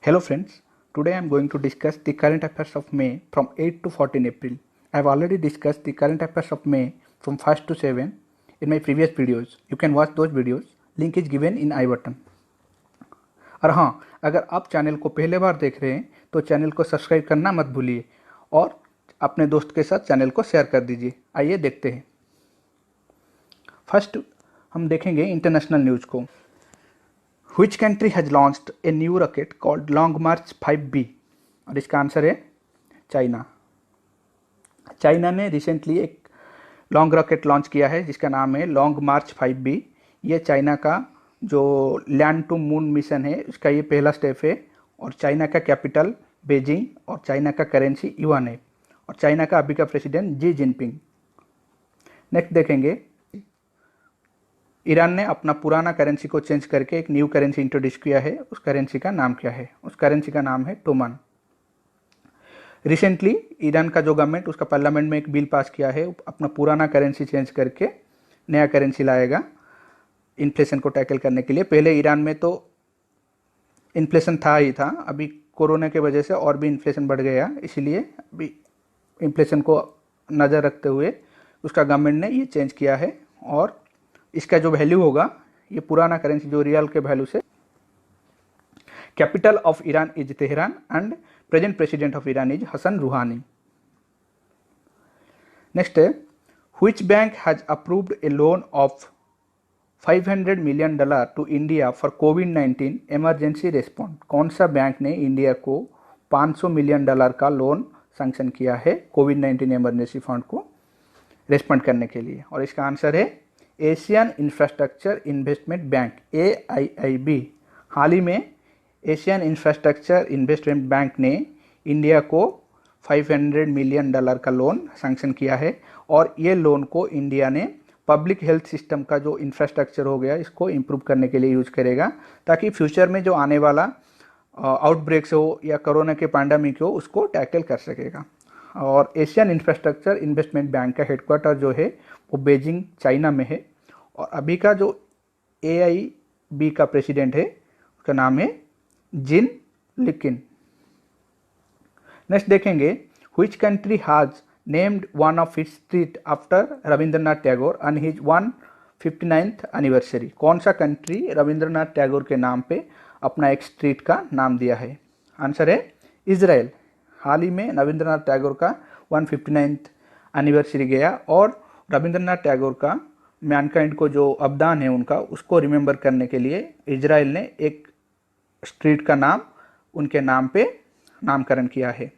Hello friends, today I am going to discuss the current affairs of May from 8 to 14 April. I have already discussed the current affairs of May from 1st to 7 in my previous videos. You can watch those videos. Link is given in I button. और हाँ, अगर आप channel को पहले बार देख रहे हैं तो चैनल को सब्सक्राइब करना मत भूलिए और अपने दोस्त के साथ चैनल को शेयर कर दीजिए। आइए देखते हैं। फर्स्ट हम देखेंगे इंटरनेशनल न्यूज़ को। Which country has launched a new rocket called Long March 5B? और इसका आंसर है चाइना। चाइना ने रिसेंटली एक लॉन्ग रॉकेट लॉन्च किया है जिसका नाम है लॉन्ग मार्च 5B। ये चाइना का जो लैंड टू मून मिशन है उसका ये पहला स्टेप है और चाइना का कैपिटल बेजिंग और चाइना का करेंसी युआन है और चाइना का अभी का प्रेसिडेंट जी जिनपिंग। नेक्स्ट देखेंगे, ईरान ने अपना पुराना करेंसी को चेंज करके एक न्यू करेंसी इंट्रोड्यूस किया है। उस करेंसी का नाम क्या है? उस करेंसी का नाम है टोमन। रिसेंटली ईरान का जो गवर्नमेंट उसका पार्लियामेंट में एक बिल पास किया है, अपना पुराना करेंसी चेंज करके नया करेंसी लाएगा इन्फ्लेशन को टैकल करने के लिए। पहले ईरान में तो इन्फ्लेशन था ही था, अभी कोरोना के वजह से और भी इन्फ्लेशन बढ़ गया, इसीलिए अभी इन्फ्लेशन को नज़र रखते हुए उसका गवर्नमेंट ने ये चेंज किया है और इसका जो वैल्यू होगा ये पुराना करेंसी जो रियल के वैल्यू से। Capital of Iran is Tehran and present president of Iran is Hassan Rouhani. Next है, which bank has approved a loan of $500 million to India for कोविड-19 इमरजेंसी रिस्पॉन्स? कौन सा बैंक ने India को $500 million का loan sanction किया है कोविड-19 emergency fund को रिस्पॉन्ड करने के लिए? और इसका आंसर है Asian infrastructure investment bank AIIB। हाल ही में एशियन इंफ्रास्ट्रक्चर इन्वेस्टमेंट बैंक ने इंडिया को $500 मिलियन का लोन सैंक्शन किया है और ये लोन को इंडिया ने पब्लिक हेल्थ सिस्टम का जो इंफ्रास्ट्रक्चर हो गया इसको इम्प्रूव करने के लिए यूज करेगा ताकि फ्यूचर में जो आने वाला आउटब्रेक्स हो या कोरोना के पैंडेमिक हो उसको टैकल कर सकेगा। और एशियन इंफ्रास्ट्रक्चर इन्वेस्टमेंट बैंक का हेडक्वार्टर जो है वो बेजिंग चाइना में है और अभी का जो AIB का प्रेसिडेंट है उसका नाम है जिन लिकिन। नेक्स्ट देखेंगे, which country has named one of its street after Rabindranath Tagore on his 159th anniversary? कौन सा कंट्री रविंद्रनाथ टैगोर के नाम पे अपना एक स्ट्रीट का नाम दिया है? आंसर है इजराइल। हाल ही में रविंद्रनाथ टैगोर का 159th एनिवर्सरी गया और रविंद्रनाथ टैगोर का मैनकाइंड को जो अवदान है उनका उसको रिमेंबर करने के लिए इजराइल ने एक स्ट्रीट का नाम उनके नाम पे नामकरण किया है।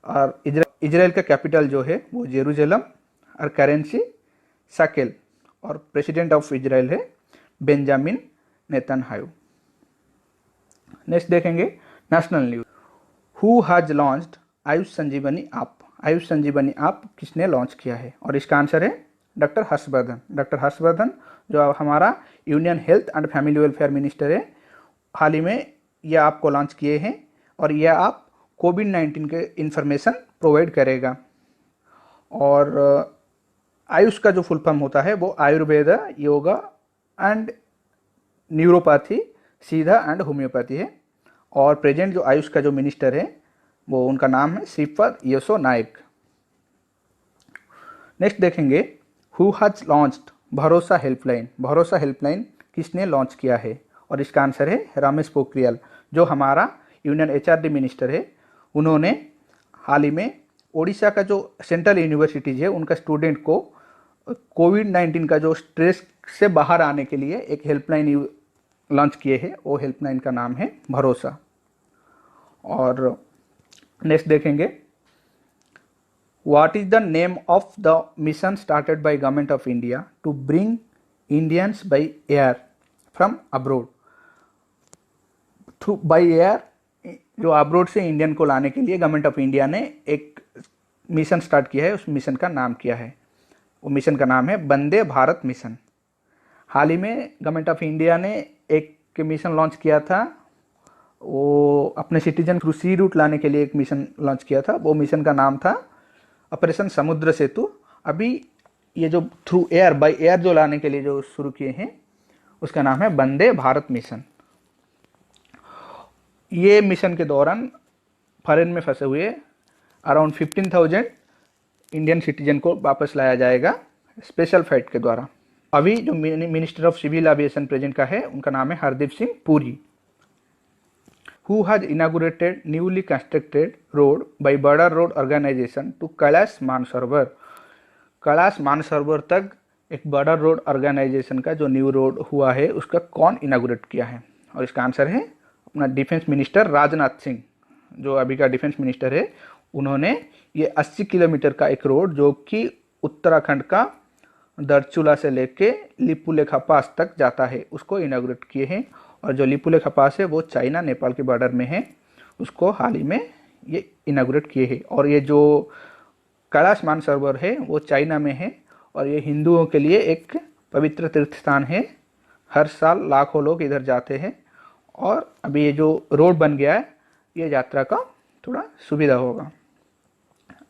और इजराइल का कैपिटल जो है वो जेरूसलम और करेंसी शकेल और प्रेसिडेंट ऑफ इजराइल है बेंजामिन नेतन्याहू। नेक्स्ट देखेंगे national news. Who has launched Ayush Sanjeevani app? Ayush Sanjeevani app किसने लॉन्च किया है? और इसका आंसर है डॉक्टर हर्षवर्धन। डॉक्टर हर्षवर्धन जो हमारा union health and family welfare minister है, हाल ही में यह ऐप को लॉन्च किए हैं और यह ऐप कोविड-19 के इंफॉर्मेशन प्रोवाइड करेगा। और आयुष का जो फुल फॉर्म होता है वो आयुर्वेद, योगा एंड न्यूरोपैथी, सीधा एंड होम्योपैथी है। और प्रेजेंट जो आयुष का जो मिनिस्टर है वो उनका नाम है श्रीपद यसो नायक। नेक्स्ट देखेंगे, हु हैज लॉन्च्ड भरोसा हेल्पलाइन? भरोसा हेल्पलाइन किसने लॉन्च किया है? और इसका आंसर है रमेश पोखरियाल जो हमारा यूनियन HRD मिनिस्टर है। उन्होंने हाल ही में ओडिशा का जो सेंट्रल यूनिवर्सिटीज है उनका स्टूडेंट को कोविड-19 का जो स्ट्रेस से बाहर आने के लिए एक हेल्पलाइन लॉन्च किए हैं, वो हेल्पलाइन का नाम है भरोसा। और नेक्स्ट देखेंगे, what is the name of the mission started by government of India to bring Indians by air from abroad? Through by air जो अब्रोड से इंडियन को लाने के लिए गवर्नमेंट ऑफ इंडिया ने एक मिशन स्टार्ट किया है। उस मिशन का नाम क्या है? वो मिशन का नाम है वंदे भारत मिशन। हाल ही में गवर्नमेंट ऑफ इंडिया ने एक मिशन लॉन्च किया था, वो अपने सिटीजन थ्रू सी रूट लाने के लिए एक मिशन लॉन्च किया था। वो मिशन का नाम था ऑपरेशन समुद्र सेतु। अभी ये जो थ्रू एयर बाय एयर जो लाने के लिए जो शुरू किए हैं उसका नाम है वंदे भारत मिशन। ये मिशन के दौरान फॉरेन में फंसे हुए अराउंड 15,000 इंडियन सिटीजन को वापस लाया जाएगा स्पेशल फ्लाइट के द्वारा। अभी जो minister of civil aviation present का है उनका नाम है Hardeep Singh Puri. Who has inaugurated newly constructed road by border road organization to Kailash Mansarovar. Kailash Mansarovar तक एक बॉर्डर रोड ऑर्गेनाइजेशन का जो न्यू रोड हुआ है उसका कौन इनागुरेट किया है, और इसका आंसर है अपना डिफेंस मिनिस्टर राजनाथ सिंह, जो अभी का डिफेंस मिनिस्टर है। उन्होंने ये 80 किलोमीटर का एक रोड जो कि उत्तराखंड का दरचूला से लेके लिपुलेखा पास तक जाता है उसको इनागुरेट किए हैं। और जो लिपुलेखा पास है वो चाइना नेपाल के बॉर्डर में है, उसको हाल ही में ये इनागुरेट किए हैं। और ये जो कैलाश मानसरोवर है वो चाइना में है और ये हिंदुओं के लिए एक पवित्र तीर्थ स्थान है। हर साल लाखों लोग इधर जाते हैं और अभी ये जो रोड बन गया है ये यात्रा का थोड़ा सुविधा होगा।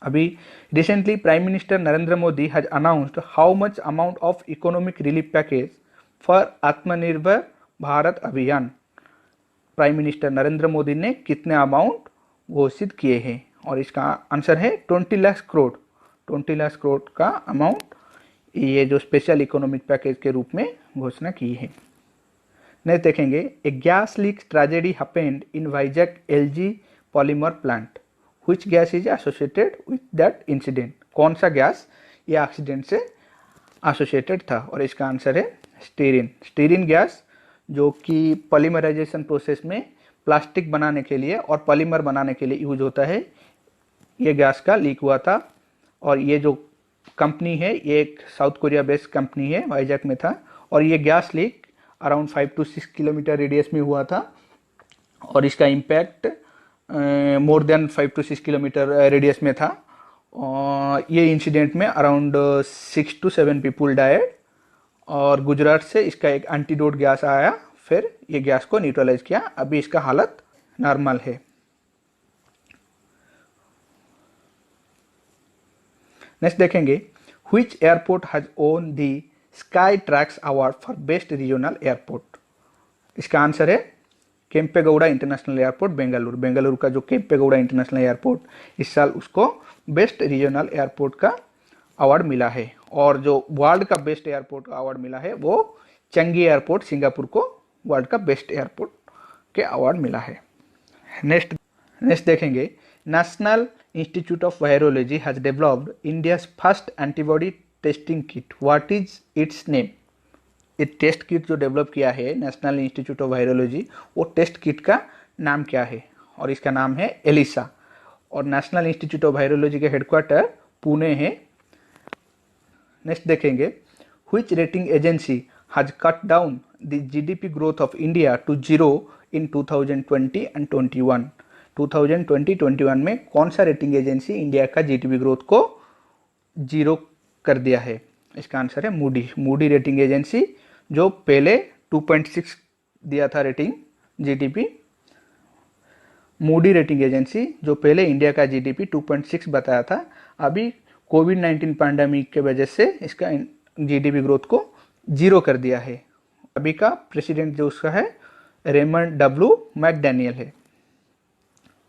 अभी recently prime minister Narendra Modi has announced how much amount of economic relief package for आत्मनिर्भर भारत अभियान। प्राइम मिनिस्टर नरेंद्र मोदी ने कितने अमाउंट घोषित किए हैं, और इसका आंसर है 20 लाख करोड़। 20 लाख करोड़ का अमाउंट ये जो स्पेशल इकोनॉमिक पैकेज के रूप में घोषणा की है। नेक्स्ट देखेंगे, a gas leak tragedy happened in Vizag LG polymer plant, which gas is associated with that incident. कौन सा गैस ये एक्सीडेंट से एसोसिएटेड था, और इसका आंसर है स्टीरिन। स्टीरिन गैस जो कि पॉलीमराइजेशन प्रोसेस में प्लास्टिक बनाने के लिए और पॉलीमर बनाने के लिए यूज होता है, ये गैस का लीक हुआ था। और ये जो कंपनी है ये एक साउथ कोरिया बेस्ड कंपनी है, वाइजैक में था, और ये gas leak around 5 to 6 kilometre radius में हुआ था और इसका impact more than 5 to 6 kilometre radius में था। और ये इंसिडेंट में अराउंड 6 to 7 पीपुल डायड, और गुजरात से इसका एक एंटीडोट गैस आया, फिर ये गैस को न्यूट्रलाइज किया। अभी इसका हालत नॉर्मल है। नेक्स्ट देखेंगे, which airport has own the sky tracks award for best regional airport. इसका आंसर है केम्पेगौड़ा इंटरनेशनल एयरपोर्ट बेंगलुरु। बेंगलुरु का जो केम्पेगौड़ा इंटरनेशनल एयरपोर्ट इस साल उसको बेस्ट रीजनल एयरपोर्ट का अवार्ड मिला है। और जो वर्ल्ड का बेस्ट एयरपोर्ट का अवार्ड मिला है वो चंगी एयरपोर्ट सिंगापुर को वर्ल्ड का बेस्ट एयरपोर्ट के अवार्ड मिला है। नेक्स्ट देखेंगे, national institute of virology has developed India's first antibody testing kit, what is it's name. ये टेस्ट किट जो डेवलप किया है नेशनल इंस्टीट्यूट ऑफ वायरोलॉजी, वो टेस्ट किट का नाम क्या है, और इसका नाम है एलिसा। और नेशनल इंस्टीट्यूट ऑफ वायरोलॉजी के हेडक्वार्टर पुणे है। नेक्स्ट देखेंगे, which rating agency has cut down the GDP growth of India to 0 in 2020 and 21। 2020-21 में कौन सा रेटिंग एजेंसी इंडिया का जीडीपी ग्रोथ को 0 कर दिया है। इसका आंसर है मूडी। मूडी रेटिंग एजेंसी जो पहले 2.6 दिया था rating GDP. Moody rating agency जो पहले इंडिया का जीडीपी 2.6 बताया था, अभी कोविड-19 पैंडेमिक के वजह से इसका जीडीपी ग्रोथ को 0 कर दिया है। अभी का प्रेसिडेंट जो उसका है रेमंड डब्ल्यू मैकडैनियल है।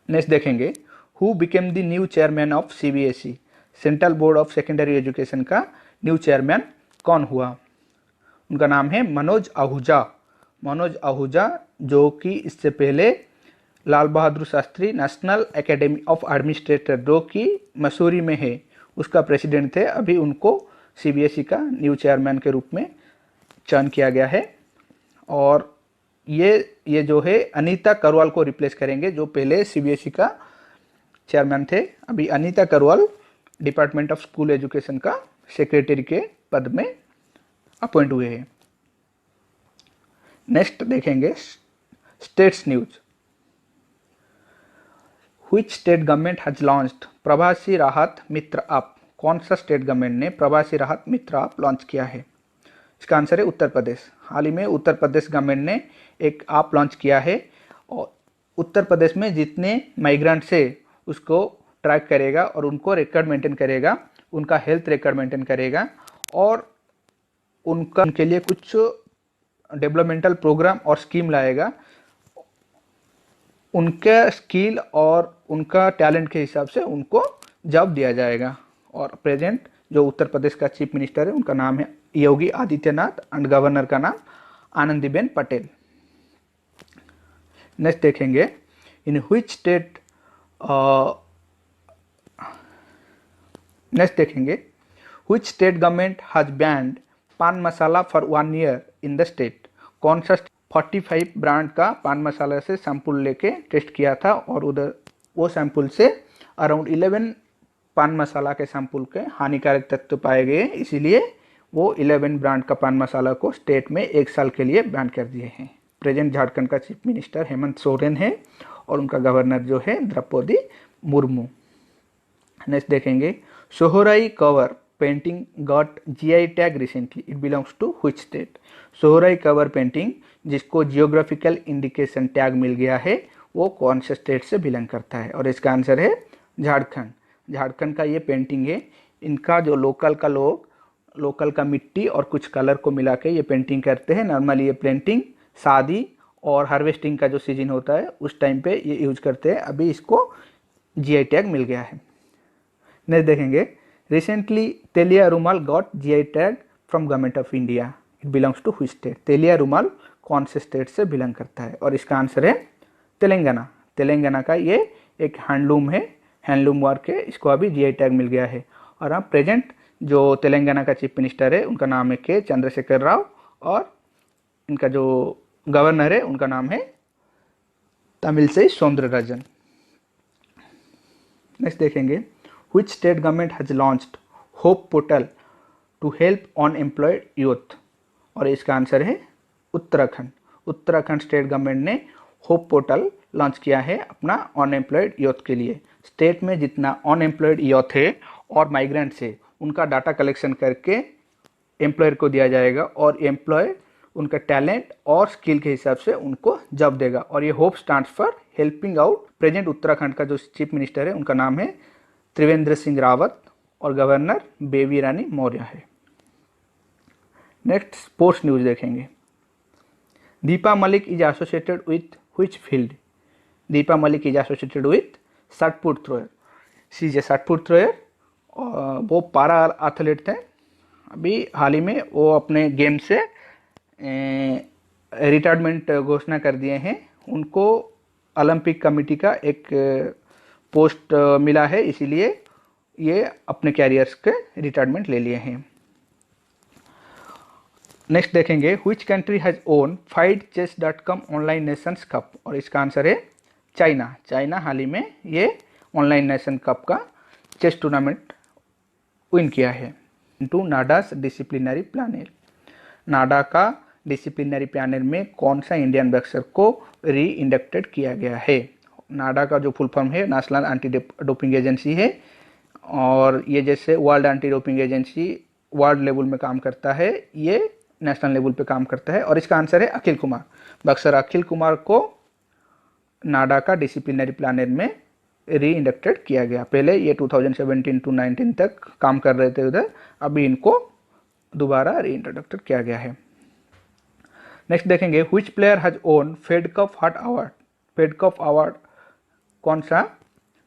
नेक्स्ट देखेंगे, who became the new chairman of CBSE. Central board of secondary education का न्यू चेयरमैन कौन हुआ। उनका नाम है मनोज आहूजा। मनोज आहूजा जो कि इससे पहले Lal Bahadur Shastri national academy of administrator जो कि मसूरी में है उसका प्रेसिडेंट थे। अभी उनको सीबीएसई का न्यू चेयरमैन के रूप में चयन किया गया है। और ये जो है अनीता करवाल को रिप्लेस करेंगे जो पहले सीबीएसई का चेयरमैन थे। अभी Anita Karwal department of school education का सेक्रेटरी के पद में अपॉइंट हुए हैं। नेक्स्ट देखेंगे states news. Which state government has launched प्रवासी राहत मित्र ऐप। कौन सा स्टेट गवर्नमेंट ने प्रवासी राहत मित्र ऐप लॉन्च किया है। इसका आंसर है उत्तर प्रदेश। हाल ही में उत्तर प्रदेश गवर्नमेंट ने एक ऐप लॉन्च किया है और उत्तर प्रदेश में जितने माइग्रेंट्स है उसको ट्रैक करेगा और उनको रिकॉर्ड मेंटेन करेगा, उनका हेल्थ रिकॉर्ड मेंटेन करेगा और उनके लिए कुछ डेवलपमेंटल प्रोग्राम और स्कीम लाएगा। उनके स्किल और उनका टैलेंट के हिसाब से उनको जॉब दिया जाएगा। और प्रेजेंट जो उत्तर प्रदेश का चीफ मिनिस्टर है उनका नाम है योगी आदित्यनाथ एंड गवर्नर का नाम आनंदीबेन पटेल। नेक्स्ट देखेंगे, इन व्हिच स्टेट नेक्स्ट देखेंगे, which state government has banned paan masala for 1 year in the state. कौन सा 45 ब्रांड का पान मसाला से सैंपल लेके टेस्ट किया था और उधर वो सैंपल से अराउंड 11 पान मसाला के सैंपल के हानिकारक तत्व पाए गए, इसीलिए वो 11 ब्रांड का पान मसाला को स्टेट में 1 साल के लिए बैन कर दिए हैं। प्रेजेंट झारखंड का चीफ मिनिस्टर हेमंत सोरेन है और उनका गवर्नर जो है द्रौपदी मुर्मू। नेक्स्ट देखेंगे, Sohrai Khovar painting got GI tag recently, it belongs to which state. Sohrai Khovar painting जिसको जियोग्राफिकल इंडिकेशन टैग मिल गया है वो कौन से स्टेट से बिलोंग करता है, और इसका आंसर है झारखंड। झारखंड का ये पेंटिंग है, इनका जो लोकल का मिट्टी और कुछ कलर को मिला के ये पेंटिंग करते हैं। नॉर्मली ये पेंटिंग शादी और हार्वेस्टिंग का जो सीजन होता है उस टाइम पे ये यूज करते हैं, अभी इसको जीआई टैग मिल गया है। नेक्स्ट देखेंगे, recently Telia Rumal got GI tag from government of India, it belongs to which state. Telia Rumal कौन से स्टेट से बिलोंग करता है, और इसका आंसर है तेलंगाना। तेलंगाना का ये एक हैंडलूम है, हैंडलूम वर्क है, इसको अभी जीआई टैग मिल गया है। और अब प्रेजेंट जो तेलंगाना का चीफ मिनिस्टर है उनका नाम है के चंद्रशेखर राव, और इनका जो गवर्नर है उनका नाम है तमिलसाई सौंदरराजन। नेक्स्ट देखेंगे, which state government has launched HOPE portal to help unemployed youth, और इसका आंसर है उत्तराखंड। उत्तराखंड स्टेट गवर्नमेंट ने होप पोर्टल लॉन्च किया है अपना अनएम्प्लॉयड यूथ के लिए। स्टेट में जितना अनएम्प्लॉयड यूथ है और माइग्रेंट्स है उनका डाटा कलेक्शन करके एम्प्लॉयर को दिया जाएगा, और एम्प्लॉयर उनका टैलेंट और स्किल के हिसाब से उनको जॉब देगा। और ये hope stands for helping out. Present Uttarakhand का जो चीफ मिनिस्टर है उनका नाम है त्रिवेंद्र सिंह रावत और गवर्नर बेबी रानी मौर्य है। नेक्स्ट स्पोर्ट्स न्यूज देखेंगे, Deepa Malik is associated with which field. Deepa Malik is associated with shot put thrower. She is a shot put thrower, वो पारा एथलीट थे। अभी हाल ही में वो अपने गेम से रिटायरमेंट घोषणा कर दिए हैं। उनको ओलंपिक कमेटी का एक पोस्ट मिला है, इसीलिए ये अपने कैरियर्स के रिटायरमेंट ले लिए हैं। नेक्स्ट देखेंगे, which country has own fightchess.com online Nations cup, और इसका आंसर है चाइना। चाइना हाल ही में ये ऑनलाइन नेशन कप का चेस टूर्नामेंट विन किया है। Into NADA's disciplinary panel. NADA का डिसिप्लिनरी पैनल में कौन सा इंडियन बॉक्सर को री इंडक्टेड किया गया है। नाडा का जो फुल फॉर्म है नेशनल एंटी डोपिंग एजेंसी है, और ये जैसे world anti doping agency world level में काम करता है, ये नेशनल लेवल पे काम करता है। और इसका आंसर है अखिल कुमार। बॉक्सर अखिल कुमार को नाडा का डिसिप्लिनरी पैनल में री इंडक्टेड किया गया। पहले ये 2017 to 19 तक काम कर रहे थे उधर, अभी इनको दोबारा री इंट्रोडक्टेड किया गया है। नेक्स्ट देखेंगे, which player has own fade Cup heart award. Fed Cup award कौन सा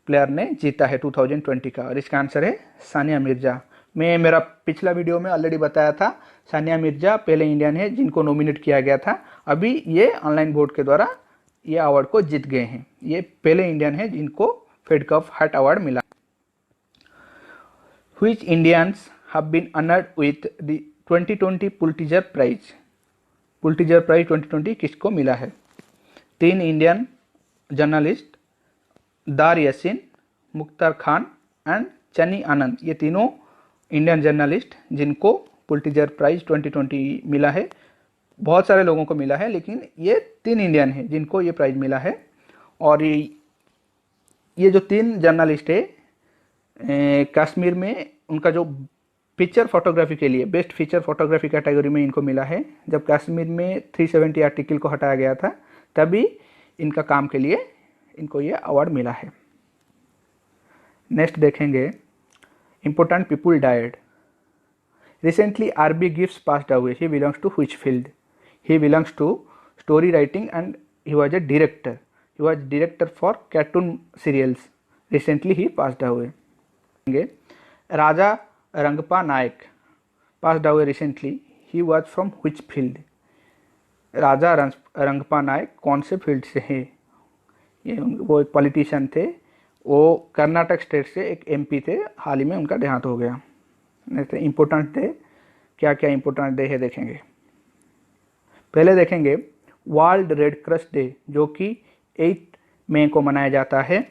प्लेयर ने जीता है 2020 का, और इसका आंसर है सानिया मिर्जा। मैं मेरा पिछला वीडियो में ऑलरेडी बताया था, सानिया मिर्जा पहले इंडियन है जिनको नॉमिनेट किया गया था, अभी ये ऑनलाइन वोट के द्वारा ये अवार्ड को जीत गए हैं। ये पहले इंडियन है जिनको फेड कप हार्ट अवार्ड मिला। Which Indians have been honoured with the 2020 Pulitzer prize. Pulitzer prize 2020 किसको मिला है। 3 Indian journalist Dar Yasin, Mukhtar Khan and Channi Anand, ये तीनों इंडियन जर्नलिस्ट जिनको पुलिट्जर प्राइज 2020 मिला है। बहुत सारे लोगों को मिला है, लेकिन ये 3 इंडियन हैं जिनको ये प्राइज मिला है। और ये जो 3 जर्नलिस्ट है कश्मीर में उनका जो पिक्चर फोटोग्राफी के लिए बेस्ट फीचर फोटोग्राफी कैटेगरी में इनको मिला है। जब कश्मीर में 370 आर्टिकल को हटाया गया था तभी इनका काम के लिए इनको ये अवार्ड मिला है। नेक्स्ट देखेंगे, important people died. Recently RB gifts passed away, he belongs to which field. He belongs to story writing and he was a director. He was director for cartoon serials, recently he passed away. Raja Rangappa Nayak passed away recently, he was from which field? Raja Rangappa Nayak कौन से field से हैं? ये वो एक politician थे, वो Karnataka state से एक एमपी थे, हाल ही में उनका देहांत हो गया। नहीं, इम्पोर्टेंट डे, क्या क्या इम्पोर्टेंट डे है देखेंगे। पहले देखेंगे वर्ल्ड रेड क्रॉस डे, जो कि 8 मई को मनाया जाता है।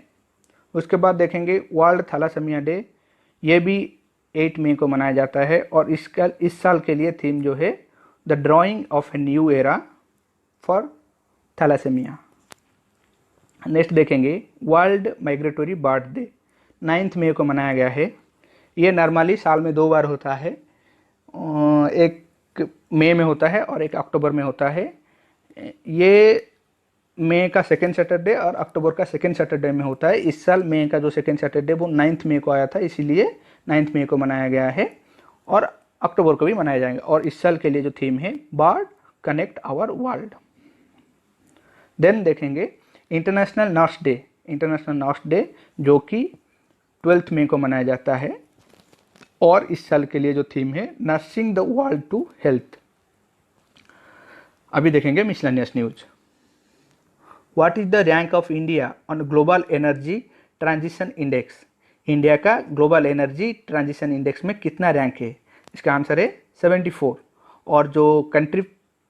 उसके बाद देखेंगे वर्ल्ड थैलासेमिया डे, ये भी 8 मई को मनाया जाता है, और इस साल के लिए थीम जो है the drawing of a new era for thalassemia. Next देखेंगे वर्ल्ड माइग्रेटरी बर्ड डे, 9 मई को मनाया गया है। ये नॉर्मली साल में 2 बार होता है, एक मई में होता है और एक अक्टूबर में होता है। ये मई का सेकेंड सैटरडे और अक्टूबर का सेकेंड सैटरडे में होता है। इस साल मई का जो सेकेंड सैटरडे वो 9 मई को आया था, इसीलिए 9 मई को मनाया गया है, और अक्टूबर को भी मनाया जाएगा। और इस साल के लिए जो थीम है bird connect our world. Then देखेंगे international nurse day, international nurse day जो कि 12 मई को मनाया जाता है, और इस साल के लिए जो थीम है nursing the world to health. अभी देखेंगे miscellaneous news. What is the rank of India on global energy transition index? India का ग्लोबल एनर्जी ट्रांजिशन इंडेक्स में कितना रैंक है? इसका आंसर है 74, और जो कंट्री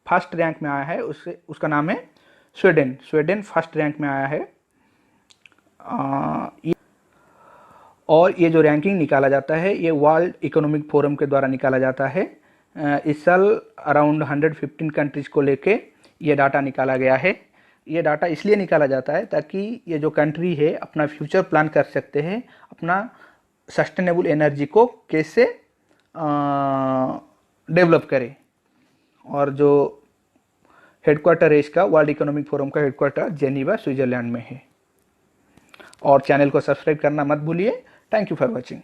फर्स्ट रैंक में आया है उसका नाम है स्वीडन। स्वीडन फर्स्ट रैंक में आया है। और ये जो रैंकिंग निकाला जाता है ये वर्ल्ड इकोनॉमिक फोरम के द्वारा निकाला जाता है। इस साल अराउंड 115 कंट्रीज को लेके ये डाटा निकाला गया है। ये डाटा इसलिए निकाला जाता है ताकि ये जो कंट्री है अपना फ्यूचर प्लान कर सकते हैं, अपना सस्टेनेबल एनर्जी को कैसे डेवलप करें। और जो हेडक्वार्टर है इसका, वर्ल्ड इकोनॉमिक फोरम का हेडक्वार्टर जेनीवा स्विट्जरलैंड में है। और चैनल को सब्सक्राइब करना मत भूलिए। Thank you for watching.